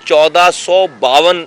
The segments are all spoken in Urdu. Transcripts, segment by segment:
1452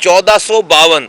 1452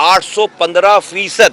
815%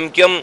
MQM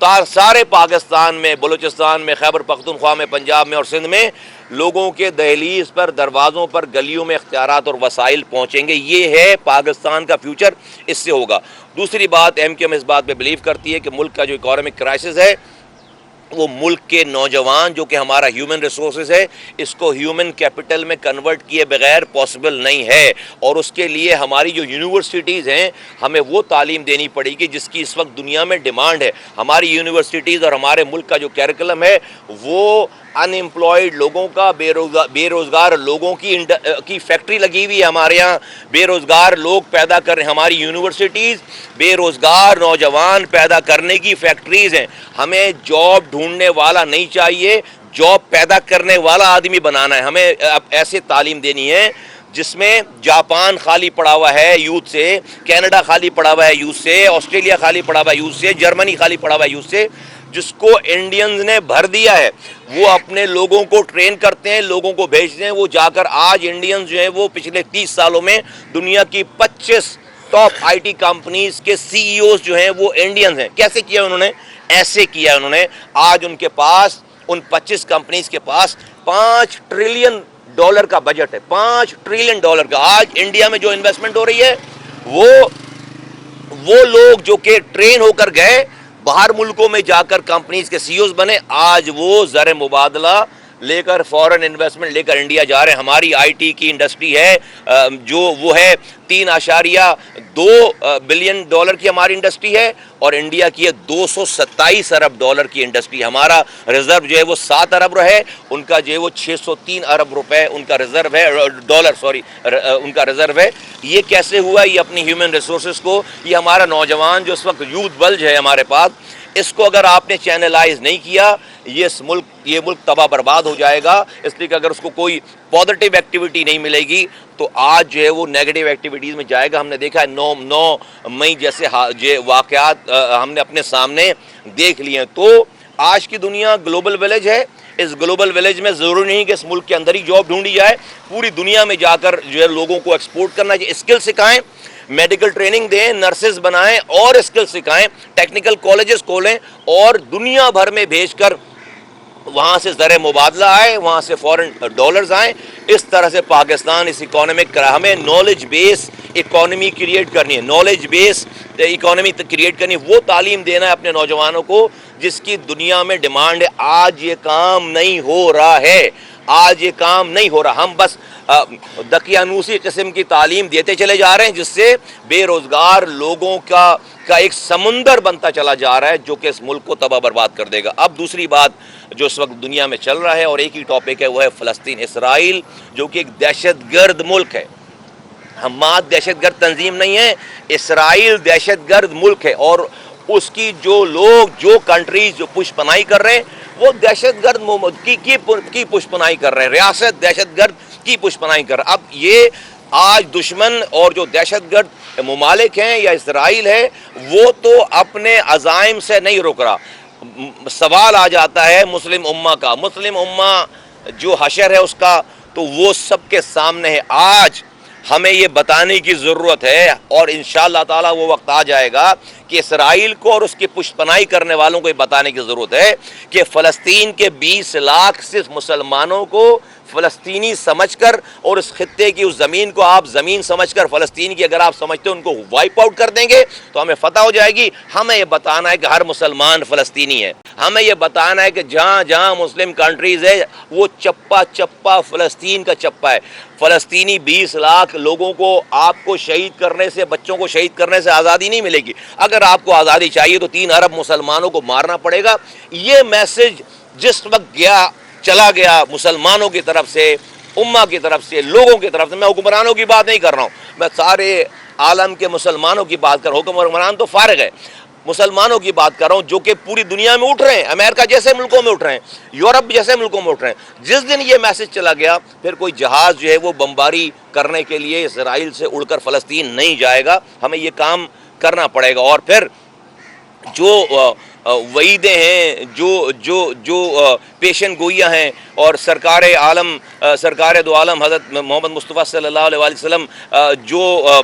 سارے پاکستان میں، بلوچستان میں، خیبر پختونخوا میں، پنجاب میں اور سندھ میں لوگوں کے دہلیز پر، دروازوں پر، گلیوں میں اختیارات اور وسائل پہنچیں گے. یہ ہے پاکستان کا فیوچر، اس سے ہوگا. دوسری بات، ایم کیو ایم اس بات پہ بلیو کرتی ہے کہ ملک کا جو اکانومک کرائسس ہے وہ ملک کے نوجوان جو کہ ہمارا ہیومن ریسورسز ہے اس کو ہیومن کیپٹل میں کنورٹ کیے بغیر پاسبل نہیں ہے، اور اس کے لیے ہماری جو یونیورسٹیز ہیں ہمیں وہ تعلیم دینی پڑے گی جس کی اس وقت دنیا میں ڈیمانڈ ہے. ہماری یونیورسٹیز اور ہمارے ملک کا جو کیریکولم ہے وہ ان امپلائڈ لوگوں کا، بے روزگار لوگوں کی فیکٹری لگی ہوئی ہے ہمارے یہاں، بے روزگار لوگ پیدا کر رہے ہیں. ہماری یونیورسٹیز بے روزگار نوجوان پیدا کرنے کی فیکٹریز ہیں. ہمیں جاب ڈھونڈنے والا نہیں چاہیے، جاب پیدا کرنے والا آدمی بنانا ہے. ہمیں ایسے تعلیم دینی ہے جس میں جاپان خالی پڑا ہوا ہے یوتھ سے، کینیڈا خالی پڑا ہوا ہے یوتھ سے، آسٹریلیا خالی پڑا ہوا ہے یوتھ سے، جرمنی خالی پڑا ہوا ہے یوتھ سے، جس کو انڈینز نے بھر دیا ہے. وہ اپنے لوگوں کو ٹرین کرتے ہیں، لوگوں کو بھیجتے ہیں، وہ جا کر آج انڈینز جو ہیں وہ پچھلے 30 سالوں میں دنیا کی 25 ٹاپ آئی ٹی کمپنیز کے سی ای اوز جو ہیں وہ انڈینز ہیں. کیسے کیا انہوں نے؟ ایسے کیا انہوں نے. آج ان کے پاس، ان 25 کمپنیز کے پاس $5 ٹریلین کا بجٹ ہے. $5 ٹریلین کا. آج انڈیا میں جو انویسٹمنٹ ہو رہی ہے وہ لوگ جو کہ ٹرین ہو کر گئے باہر ملکوں میں جا کر کمپنیز کے سی اوز بنے، آج وہ زر مبادلہ لے کر، فورن انویسٹمنٹ لے کر انڈیا جا رہے ہیں. ہماری آئی ٹی کی انڈسٹری ہے جو وہ ہے $3.2 بلین کی ہماری انڈسٹری ہے، اور انڈیا کی ہے $227 ارب کی انڈسٹری. ہمارا ریزرو جو ہے وہ 7 ارب ہے، ان کا جو ہے وہ 603 ارب روپے ان کا ریزرو ہے، ان کا ریزرو ہے. یہ کیسے ہوا؟ یہ اپنی ہیومن ریسورسز کو، یہ ہمارا نوجوان جو اس وقت یوتھ بلج ہے ہمارے پاس، اس کو اگر آپ نے چینلائز نہیں کیا یہ ملک تباہ برباد ہو جائے گا. اس لیے کہ اگر اس کو کوئی پازیٹیو ایکٹیویٹی نہیں ملے گی تو آج جو ہے وہ نیگیٹو ایکٹیویٹیز میں جائے گا. ہم نے دیکھا ہے 9 مئی جیسے واقعات ہم نے اپنے سامنے دیکھ لیے ہیں. تو آج کی دنیا گلوبل ویلیج ہے. اس گلوبل ویلیج میں ضروری نہیں کہ اس ملک کے اندر ہی جاب ڈھونڈی جائے، پوری دنیا میں جا کر جو ہے لوگوں کو ایکسپورٹ کرنا چاہیے. اسکل سکھائیں، میڈیکل ٹریننگ دیں، نرسز بنائیں اور اسکل سکھائیں، ٹیکنیکل کالجز کھولیں اور دنیا بھر میں بھیج کر وہاں سے زر مبادلہ آئے، وہاں سے فورن ڈالرز آئیں. اس طرح سے پاکستان اس اکانومک، ہمیں نالج بیس اکانومی کریٹ کرنی ہے، نالج بیس اکانومی کریٹ کرنی ہے. وہ تعلیم دینا ہے اپنے نوجوانوں کو جس کی دنیا میں ڈیمانڈ ہے. آج یہ کام نہیں ہو رہا ہے، آج یہ کام نہیں ہو رہا. ہم بس دقیانوسی قسم کی تعلیم دیتے چلے جا رہے ہیں جس سے بے روزگار لوگوں کا ایک سمندر بنتا چلا جا رہا ہے جو کہ اس ملک کو تباہ برباد کر دے گا. اب دوسری بات جو اس وقت دنیا میں چل رہا ہے اور ایک ہی ٹاپک ہے وہ ہے فلسطین. اسرائیل جو کہ ایک دہشت گرد ملک ہے، حماس دہشت گرد تنظیم نہیں ہے، اسرائیل دہشت گرد ملک ہے، اور اس کی جو لوگ، جو کنٹریز جو پش پناہی کر رہے ہیں وہ دہشت گرد کی پش پناہی کر رہے ہیں، ریاست دہشت گرد کی پش پناہی کر رہے ہیں. اب یہ آج دشمن اور جو دہشت گرد ممالک ہیں یا اسرائیل ہے وہ تو اپنے عزائم سے نہیں رک رہا. سوال آ جاتا ہے مسلم امہ کا، مسلم امہ جو حشر ہے اس کا، تو وہ سب کے سامنے ہے. آج ہمیں یہ بتانے کی ضرورت ہے اور انشاءاللہ تعالی وہ وقت آ جائے گا کہ اسرائیل کو اور اس کی پشت پناہی کرنے والوں کو یہ بتانے کی ضرورت ہے کہ فلسطین کے 20 لاکھ صرف مسلمانوں کو فلسطینی سمجھ کر اور اس خطے کی اس زمین کو آپ زمین سمجھ کر فلسطین کی اگر آپ سمجھتے ان کو وائپ آؤٹ کر دیں گے تو ہمیں فتح ہو جائے گی. ہمیں یہ بتانا ہے کہ ہر مسلمان فلسطینی ہے. ہمیں یہ بتانا ہے کہ جہاں جہاں مسلم کنٹریز ہے وہ چپا چپا فلسطین کا چپا ہے. فلسطینی 20 لاکھ لوگوں کو آپ کو شہید کرنے سے، بچوں کو شہید کرنے سے آزادی نہیں ملے گی. اگر آپ کو آزادی چاہیے تو 3 ارب مسلمانوں کو مارنا پڑے گا. یہ میسج جس وقت چلا گیا مسلمانوں کی طرف سے، امہ کی طرف سے، لوگوں کی طرف سے، میں حکمرانوں کی بات نہیں کر رہا ہوں، میں سارے عالم کے مسلمانوں کی بات کر رہا ہوں. حکمران تو فارغ ہے، مسلمانوں کی بات کر رہا ہوں جو کہ پوری دنیا میں اٹھ رہے ہیں، امریکہ جیسے ملکوں میں اٹھ رہے ہیں، یورپ جیسے ملکوں میں اٹھ رہے ہیں. جس دن یہ میسج چلا گیا پھر کوئی جہاز جو ہے وہ بمباری کرنے کے لیے اسرائیل سے اڑ کر فلسطین نہیں جائے گا. ہمیں یہ کام کرنا پڑے گا. اور پھر جو وعیدیں ہیں، جو پیشن گوئیاں ہیں، اور سرکار عالم سرکار دو عالم حضرت محمد مصطفیٰ صلی اللہ علیہ وسلم جو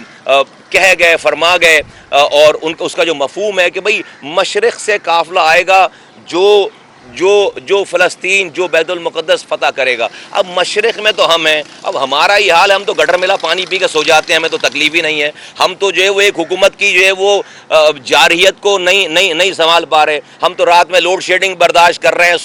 کہہ گئے، فرما گئے، اور اس کا جو مفہوم ہے کہ بھئی مشرق سے قافلہ آئے گا جو فلسطین، جو بیت المقدس فتح کرے گا۔ اب مشرق میں تو ہم ہیں، اب ہمارا یہ حال ہے، ہم تو گٹر ملا پانی پی کے سو جاتے ہیں، ہمیں تو تکلیف ہی نہیں ہے۔ ہم تو جو ہے وہ ایک حکومت کی جو ہے وہ جارحیت کو نہیں سنبھال پا رہے۔ ہم تو رات میں لوڈ شیڈنگ برداشت کر رہے ہیں،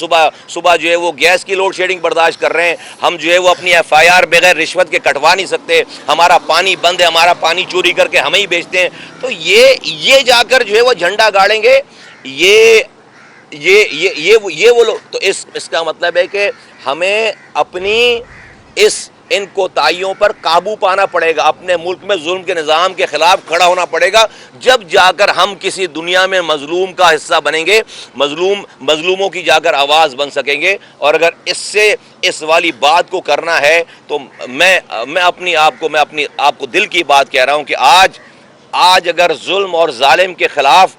صبح جو ہے وہ گیس کی لوڈ شیڈنگ برداشت کر رہے ہیں۔ ہم جو ہے وہ اپنی FIR بغیر رشوت کے کٹوا نہیں سکتے، ہمارا پانی بند ہے، ہمارا پانی چوری کر کے ہمیں ہی بیچتے ہیں۔ تو یہ جا کر جو ہے وہ جھنڈا گاڑیں گے، یہ وہ لوگ۔ تو اس کا مطلب ہے کہ ہمیں اپنی ان کوتاہیوں پر قابو پانا پڑے گا، اپنے ملک میں ظلم کے نظام کے خلاف کھڑا ہونا پڑے گا، جب جا کر ہم کسی دنیا میں مظلوم کا حصہ بنیں گے، مظلوموں کی جا کر آواز بن سکیں گے۔ اور اگر اس والی بات کو کرنا ہے تو میں اپنے آپ کو دل کی بات کہہ رہا ہوں کہ آج اگر ظلم اور ظالم کے خلاف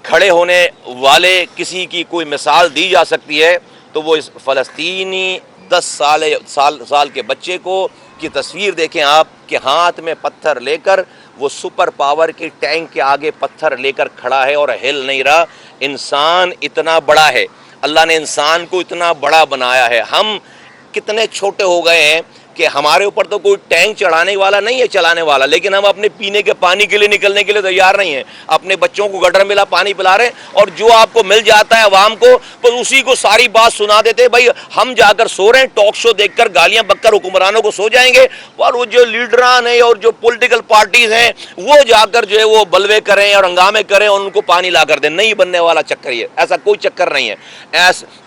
کھڑے ہونے والے کسی کی کوئی مثال دی جا سکتی ہے تو وہ اس فلسطینی 10 سال کے بچے کی تصویر دیکھیں آپ، کہ ہاتھ میں پتھر لے کر وہ سپر پاور کی ٹینک کے آگے پتھر لے کر کھڑا ہے اور ہل نہیں رہا۔ انسان اتنا بڑا ہے، اللہ نے انسان کو اتنا بڑا بنایا ہے، ہم کتنے چھوٹے ہو گئے ہیں کہ ہمارے اوپر تو کوئی ٹینک چڑھانے والا نہیں ہے، چلانے والا، لیکن ہم اپنے پینے کے پانی کے لیے نکلنے کے لیے تیار نہیں ہیں، اپنے بچوں کو گٹر ملا پانی پلا رہے ہیں، اور جو آپ کو مل جاتا ہے عوام کو بس اسی کو ساری بات سنا دیتے ہیں۔ بھائی ہم جا کر سو رہے ہیں، ٹاک شو دیکھ کر گالیاں بک کر حکمرانوں کو سو جائیں گے، اور وہ جو لیڈران ہیں اور جو پولیٹیکل پارٹیز ہیں وہ جا کر جو ہے وہ بلوے کریں اور ہنگامے کریں اور ان کو پانی لا کر دیں۔ نہیں بننے والا چکر یہ، ایسا کوئی چکر نہیں ہے،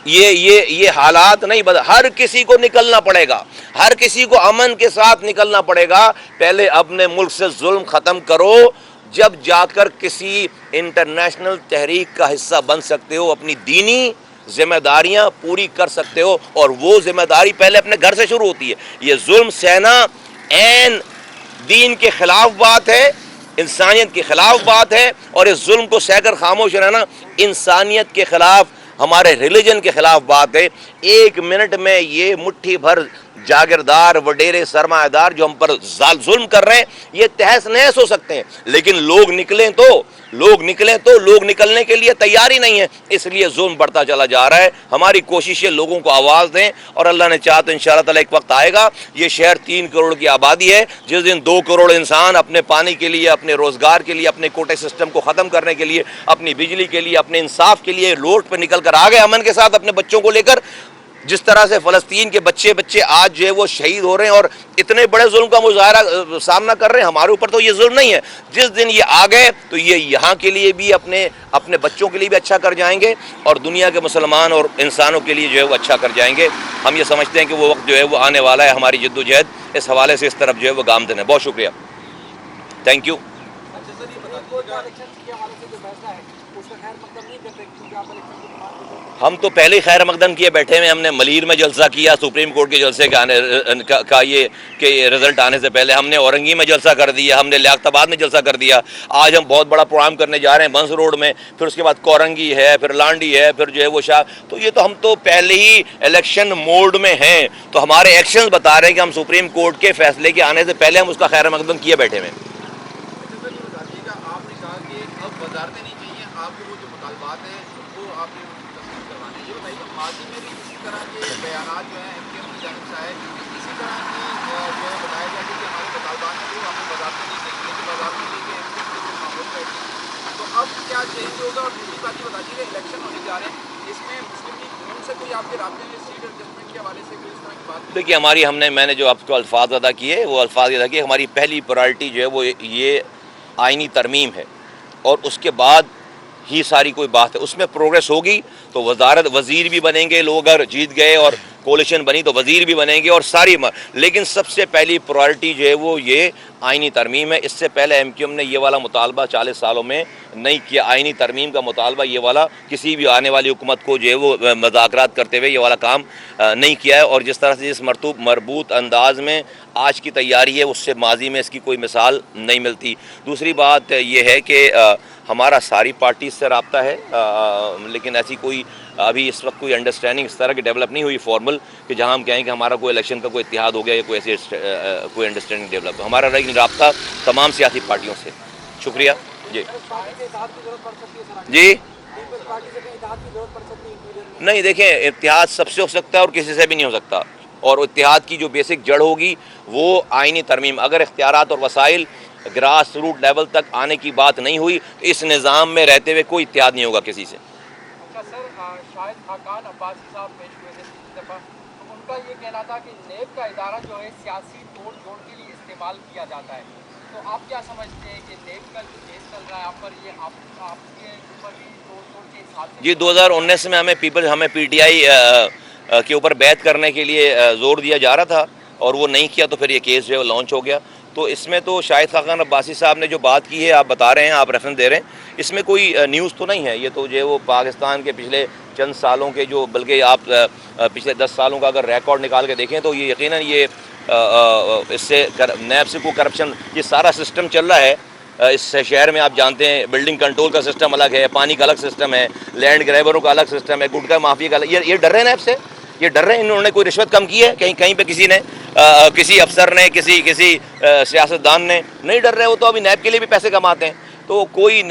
یہ حالات نہیں بدل۔ ہر کسی کو نکلنا پڑے گا، ہر کسی کو امن کے ساتھ نکلنا پڑے گا۔ پہلے اپنے ملک سے ظلم ختم کرو، جب جا کر کسی انٹرنیشنل تحریک کا حصہ بن سکتے ہو، اپنی دینی ذمہ داریاں پوری کر سکتے ہو، اور وہ ذمہ داری پہلے اپنے گھر سے شروع ہوتی ہے۔ یہ ظلم سہنا عین دین کے خلاف بات ہے، انسانیت کے خلاف بات ہے، اور اس ظلم کو سہ کر خاموش رہنا انسانیت کے خلاف، ہمارے ریلیجن کے خلاف بات ہے۔ 1 منٹ میں یہ مٹھی بھر جاگیردار وڈیرے سرمایہ دار جو ہم پر ظلم کر رہے ہیں یہ تہس نہس ہو سکتے ہیں، لیکن لوگ نکلیں تو لوگ نکلنے کے لیے تیار ہی نہیں ہے، اس لیے ظلم بڑھتا چلا جا رہا ہے۔ ہماری کوشش ہے لوگوں کو آواز دیں، اور اللہ نے چاہا تو انشاءاللہ تعالی ایک وقت آئے گا، یہ شہر 3 کروڑ کی آبادی ہے، جس دن 2 کروڑ انسان اپنے پانی کے لیے، اپنے روزگار کے لیے، اپنے کوٹے سسٹم کو ختم کرنے کے لیے، اپنی بجلی کے لیے، اپنے انصاف کے لیے روڈ پہ نکل کر آ گئے امن کے ساتھ اپنے بچوں کو لے کر۔ جس طرح سے فلسطین کے بچے آج جو ہے وہ شہید ہو رہے ہیں اور اتنے بڑے ظلم کا مظاہرہ سامنا کر رہے ہیں، ہمارے اوپر تو یہ ظلم نہیں ہے۔ جس دن یہ آ گئے تو یہ یہاں کے لیے بھی، اپنے بچوں کے لیے بھی اچھا کر جائیں گے، اور دنیا کے مسلمان اور انسانوں کے لیے جو ہے وہ اچھا کر جائیں گے۔ ہم یہ سمجھتے ہیں کہ وہ وقت جو ہے وہ آنے والا ہے، ہماری جد و جہد اس حوالے سے اس طرف جو ہے وہ گامزن ہے۔ بہت شکریہ، تھینک یو۔ ہم تو پہلے ہی خیر مقدم کیے بیٹھے ہیں، ہم نے ملیر میں جلسہ کیا، سپریم کورٹ کے جلسے کا یہ رزلٹ آنے سے پہلے ہم نے اورنگی میں جلسہ کر دیا، ہم نے لیاقت آباد میں جلسہ کر دیا، آج ہم بہت بڑا پروگرام کرنے جا رہے ہیں بنس روڈ میں، پھر اس کے بعد کورنگی ہے، پھر لانڈی ہے، پھر جو ہے وہ تو یہ تو ہم تو پہلے ہی الیکشن موڈ میں ہیں، تو ہمارے ایکشنز بتا رہے ہیں کہ ہم سپریم کورٹ کے فیصلے کے آنے سے پہلے ہم اس کا خیر مقدم کیے بیٹھے ہیں۔ دیکھیے میں نے جو آپ کو الفاظ ادا کیے وہ الفاظ ادا کیے، ہماری پہلی پرائرٹی جو ہے وہ یہ آئینی ترمیم ہے، اور اس کے بعد ہی ساری کوئی بات ہے، اس میں پروگریس ہوگی تو وزیر بھی بنیں گے، لوگ اگر جیت گئے اور کولیشن بنی تو وزیر بھی بنیں گے اور لیکن سب سے پہلی پرائرٹی جو ہے وہ یہ آئینی ترمیم ہے. اس سے پہلے ایم کیو ایم نے یہ والا مطالبہ 40 سالوں میں نہیں کیا. آئینی ترمیم کا مطالبہ یہ والا کسی بھی آنے والی حکومت کو جو ہے وہ مذاکرات کرتے ہوئے یہ والا کام نہیں کیا ہے. اور جس طرح سے جس مربوط انداز میں آج کی تیاری ہے اس سے ماضی میں اس کی کوئی مثال نہیں ملتی. دوسری بات یہ ہے کہ ہمارا ساری پارٹی سے رابطہ ہے، لیکن ایسی کوئی ابھی اس وقت کوئی انڈرسٹینڈنگ اس طرح کی ڈیولپ نہیں ہوئی فارمل کہ جہاں ہم کہیں کہ ہمارا کوئی الیکشن کا کوئی اتحاد ہو گیا یا کوئی ایسی کوئی انڈرسٹینڈنگ ڈیولپ. ہمارا رابطہ تمام سیاسی پارٹیوں سے. شکریہ. جی جی نہیں، دیکھیں اتحاد سب سے ہو سکتا ہے اور کسی سے بھی نہیں ہو سکتا. اور اتحاد کی جو بیسک جڑ ہوگی وہ آئینی ترمیم. اگر اختیارات اور وسائل گراس روٹ لیول تک آنے کی بات نہیں ہوئی تو اس نظام میں رہتے ہوئے کوئی اتحاد نہیں ہوگا کسی سے. اچھا سر، شاہد خاقان عباسی صاحب پیش ہوئے تھے پچھلی دفعہ، تو ان کا یہ کہنا تھا کہ نیب کا ادارہ جو ہے سیاسی توڑ جوڑ کے لیے استعمال کیا جاتا ہے. تو آپ کیا سمجھتے ہیں کہ نیب کا جو کیس چل رہا ہے آپ پر، یہ آپ کے اوپر بھی توڑ جوڑ کے حساب سے؟ جی 2019 میں ہمیں پی ٹی آئی کے اوپر بیعت کرنے کے لیے زور دیا جا رہا تھا اور وہ نہیں کیا تو پھر یہ کیس جو ہے وہ لانچ ہو گیا. تو اس میں تو شاہد خاقان عباسی صاحب نے جو بات کی ہے آپ بتا رہے ہیں، آپ ریفرنس دے رہے ہیں، اس میں کوئی نیوز تو نہیں ہے. یہ تو جو ہے وہ پاکستان کے پچھلے چند سالوں کے جو، بلکہ آپ پچھلے 10 سالوں کا اگر ریکارڈ نکال کے دیکھیں تو یہ یقیناً یہ اس سے نیب سے کو کرپشن یہ سارا سسٹم چل رہا ہے. اس شہر میں آپ جانتے ہیں بلڈنگ کنٹرول کا سسٹم الگ ہے، پانی کا الگ سسٹم ہے، لینڈ گریبروں کا الگ سسٹم ہے، گٹکا مافیا کا الگ. یہ ڈر رہے ہیں نیب سے، یہ ڈر رہے ہیں. انہوں نے کوئی رشوت کم کی ہے کہیں پہ کسی نے کسی افسر نے کسی سیاستدان نے؟ نہیں ڈر رہے. وہ تو ابھی نیب کے لیے بھی پیسے کماتے ہیں. تو کوئی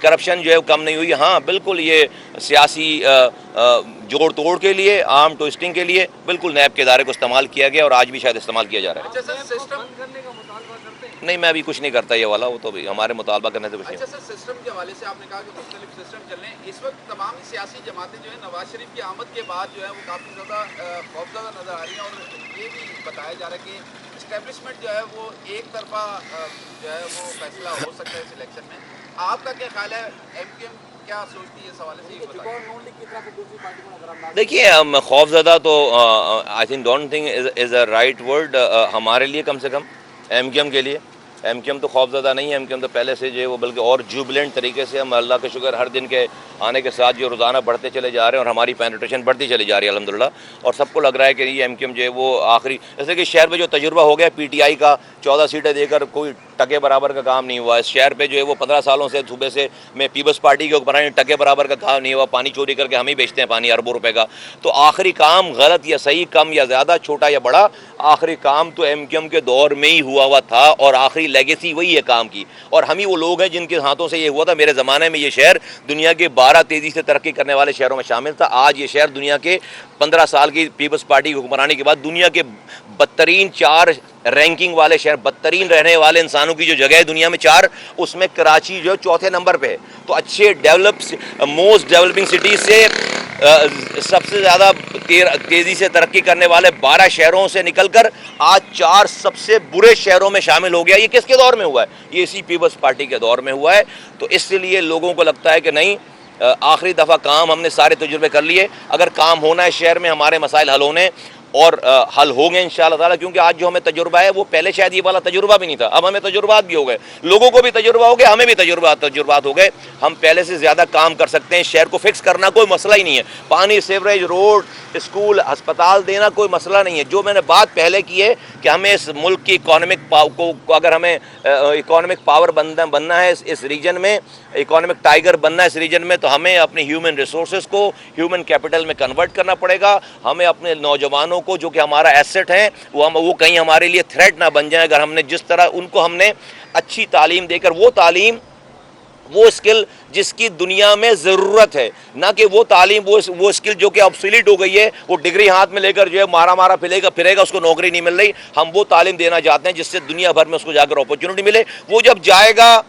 کرپشن جو ہے کم نہیں ہوئی. ہاں بالکل یہ سیاسی جوڑ توڑ کے لیے، آرم ٹوئسٹنگ کے لیے بالکل نیب کے ادارے کو استعمال کیا گیا اور آج بھی شاید استعمال کیا جا رہا ہے. نہیں، میں ابھی کچھ نہیں کرتا یہ والا، وہ تو ہمارے مطالبہ کرنے سے کچھ نہیں. اچھا سر، سسٹم کے حوالے سے آپ نے کہا کہ مختلف سسٹم چل رہے ہیں اس وقت. تمام سیاسی جماعتیں جو ہیں نواز شریف کی آمد کے بعد جو ہے وہ کافی زیادہ خوفزدہ نظر آ رہی ہیں، اور یہ بھی بتایا جا رہا ہے کہ اسٹیبلشمنٹ جو ہے وہ ایک طرفہ جو ہے وہ فیصلہ ہو سکتا ہے اس الیکشن میں. آپ کا کیا خیال ہے؟ ایم کیو ایم کیا سوچتی ہے اس حوالے سے؟ دیکھیے خوف زدہ تو I think don't think is a right word ہمارے لیے، کم سے کم ایم کیو ایم کے لیے. ایم کیو ایم تو خوف زدہ نہیں ہے. ایم کیو ایم تو پہلے سے جو ہے وہ بلکہ اور جوبلنٹ طریقے سے ہم اللہ کا شکر ہر دن کے آنے کے ساتھ جو روزانہ بڑھتے چلے جا رہے ہیں اور ہماری پینیٹریشن بڑھتی چلی جا رہی ہے الحمدللہ. اور سب کو لگ رہا ہے کہ یہ ایم کیو ایم جو ہے وہ آخری، جیسے کہ شہر میں جو تجربہ ہو گیا پی ٹی آئی کا 14 سیٹیں دے کر کوئی ٹکے برابر کا کام نہیں ہوا. اس شہر پہ جو ہے وہ 15 سالوں سے صوبے سے میں پیپلز پارٹی کے اوپر ٹکے برابر کا کام نہیں ہوا. پانی چوری کر کے ہم ہی بیچتے ہیں پانی اربوں روپے کا. تو آخری کام غلط یا صحیح، کم یا زیادہ، چھوٹا یا بڑا، آخری کام تو ایم کیو ایم کے دور میں ہی ہوا تھا اور آخری لیگیسی وہی ہے کام کی. اور ہم ہی وہ لوگ ہیں جن کے ہاتھوں سے یہ ہوا تھا. میرے زمانے میں یہ شہر دنیا کے 12 تیزی سے ترقی کرنے والے شہروں میں شامل تھا. آج یہ شہر دنیا کے 15 سال کی پیپلز پارٹی کی حکمرانی کے بعد دنیا کے بدترین 4 رینکنگ والے شہر، بدترین رہنے والے انسانوں کی جو جگہ ہے دنیا میں 4، اس میں کراچی جو 4تھے نمبر پہ ہے. تو اچھے موسٹ ڈیولپنگ سٹیز سے سب سے زیادہ تیزی سے ترقی کرنے والے 12 شہروں سے نکل کر آج 4 سب سے برے شہروں میں شامل ہو گیا. یہ کس کے دور میں ہوا ہے؟ یہ اسی پیپلز پارٹی کے دور میں ہوا ہے. تو اس لیے لوگوں کو لگتا ہے کہ نہیں، آخری دفعہ کام ہم نے سارے تجربے کر لیے. اگر کام ہونا ہے شہر میں، ہمارے مسائل حل ہونے اور حل ہوں گے انشاءاللہ تعالیٰ. کیونکہ آج جو ہمیں تجربہ ہے وہ پہلے شاید یہ والا تجربہ بھی نہیں تھا. اب ہمیں تجربات بھی ہو گئے، لوگوں کو بھی تجربہ ہو گیا، ہمیں بھی تجربات ہو گئے. ہم پہلے سے زیادہ کام کر سکتے ہیں. شہر کو فکس کرنا کوئی مسئلہ ہی نہیں ہے. پانی، سیوریج، روڈ، اسکول، ہسپتال دینا کوئی مسئلہ نہیں ہے. جو میں نے بات پہلے کی ہے کہ ہمیں اس ملک کی اگر ہمیں اکانومک پاور بننا ہے اس ریجن میں، اکانومک ٹائیگر بننا ہے اس ریجن میں، تو ہمیں اپنے ہیومن ریسورسز کو ہیومن کیپٹل میں کنورٹ کرنا پڑے گا. ہمیں اپنے نوجوانوں کو جو کہ ہمارا ایسٹ ہیں وہ کہیں ہمارے لیے تھریٹ نہ بن جائیں. اگر ہم نے جس طرح ان کو ہم نے اچھی تعلیم دے کر، وہ تعلیم، وہ اسکل جس کی دنیا میں ضرورت ہے، نہ کہ وہ تعلیم، وہ اسکل جو کہ obsolete ہو گئی ہے، وہ ڈگری ہاتھ میں لے کر جو ہے مارا پھرے گا، اس کو نوکری نہیں مل رہی. ہم وہ تعلیم دینا چاہتے ہیں جس سے دنیا بھر میں اس کو جا کر اپرچونٹی ملے. وہ جب جائے گا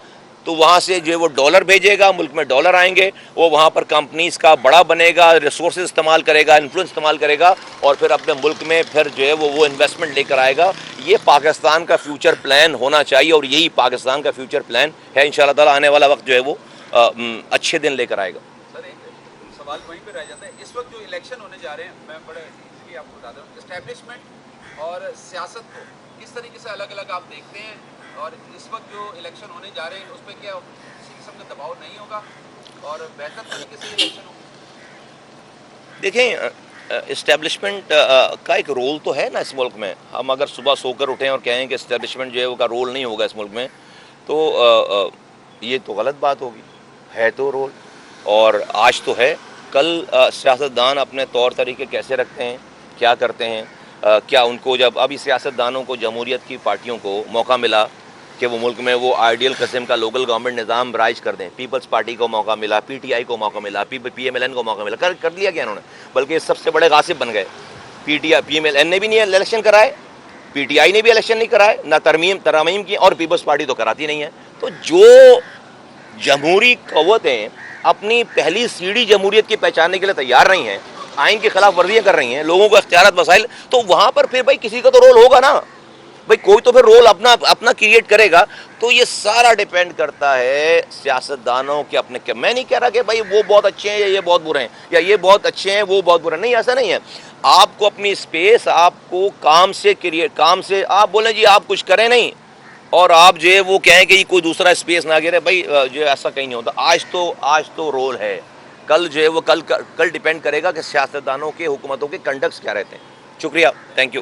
تو وہاں سے جو ہے وہ ڈالر بھیجے گا، ملک میں ڈالر آئیں گے، وہ وہاں پر کمپنیز کا بڑا بنے گا، ریسورسز استعمال کرے گا، انفلوئنس استعمال کرے گا، اور پھر اپنے ملک میں پھر جو ہے وہ انویسٹمنٹ لے کر آئے گا. یہ پاکستان کا فیوچر پلان ہونا چاہیے اور یہی پاکستان کا فیوچر پلان ہے. انشاءاللہ تعالیٰ آنے والا وقت جو ہے وہ اچھے دن لے کر آئے گا. سر ایک سوال وہیں پہ رہ جاتا ہے، اس وقت جو الیکشن ہونے جا رہے ہیں، میں بڑے ایزیلی آپ کو بتا دوں، اسٹیبلشمنٹ اور سیاست کو کس طریقے سے الگ الگ آپ دیکھتے ہیں؟ اور اس وقت جو الیکشن ہونے جا رہے ہیں اس پہ کیا کسی قسم کا دباؤ نہیں ہوگا اور بہتر طریقے سے الیکشن ہوگا؟ دیکھیں اسٹیبلشمنٹ کا ایک رول تو ہے نا اس ملک میں. ہم اگر صبح سو کر اٹھیں اور کہیں کہ اسٹیبلشمنٹ جو ہے وہ کا رول نہیں ہوگا اس ملک میں تو یہ تو غلط بات ہوگی. ہے تو رول اور آج تو ہے. کل سیاستدان اپنے طور طریقے کیسے رکھتے ہیں, کیا کرتے ہیں, کیا ان کو جب ابھی سیاستدانوں کو جمہوریت کی پارٹیوں کو موقع ملا کہ وہ ملک میں وہ آئیڈیل قسم کا لوکل گورنمنٹ نظام رائج کر دیں, پیپلز پارٹی کو موقع ملا, پی ٹی آئی کو موقع ملا, پی ایم ایل این کو موقع ملا, کر لیا کیا انہوں نے. بلکہ سب سے بڑے غاصب بن گئے. پی ایم ایل این نے بھی نہیں الیکشن کرائے, پی ٹی آئی نے بھی الیکشن نہیں کرائے, نہ ترامیم کی, اور پیپلز پارٹی تو کراتی نہیں ہے. تو جو جمہوری قوتیں اپنی پہلی سیڑھی جمہوریت کی پہچاننے کے لیے تیار نہیں ہیں, آئین کی خلاف ورزیاں کر رہی ہیں, لوگوں کو اختیارات مسائل, تو وہاں پر پھر بھائی کسی کا تو رول ہوگا نا. بھائی کوئی تو پھر رول اپنا کریٹ کرے گا. تو یہ سارا ڈیپینڈ کرتا ہے سیاستدانوں کے اپنے. میں نہیں کہہ رہا کہ بھائی وہ بہت اچھے ہیں یا یہ بہت برے ہیں, یا یہ بہت اچھے ہیں وہ بہت برے ہیں. نہیں, ایسا نہیں ہے. آپ کو اپنی اسپیس, آپ کو کام سے آپ بولیں جی آپ کچھ کریں نہیں, اور آپ جو ہے وہ کہیں کہ یہ کوئی دوسرا اسپیس نہ گرے. بھائی جو ایسا کہیں نہیں ہوتا. آج تو رول ہے. کل جو ہے وہ کل ڈیپینڈ کرے گا کہ سیاستدانوں کے, حکومتوں کے کنڈکٹس کیا رہتے ہیں. شکریہ, تھینک یو.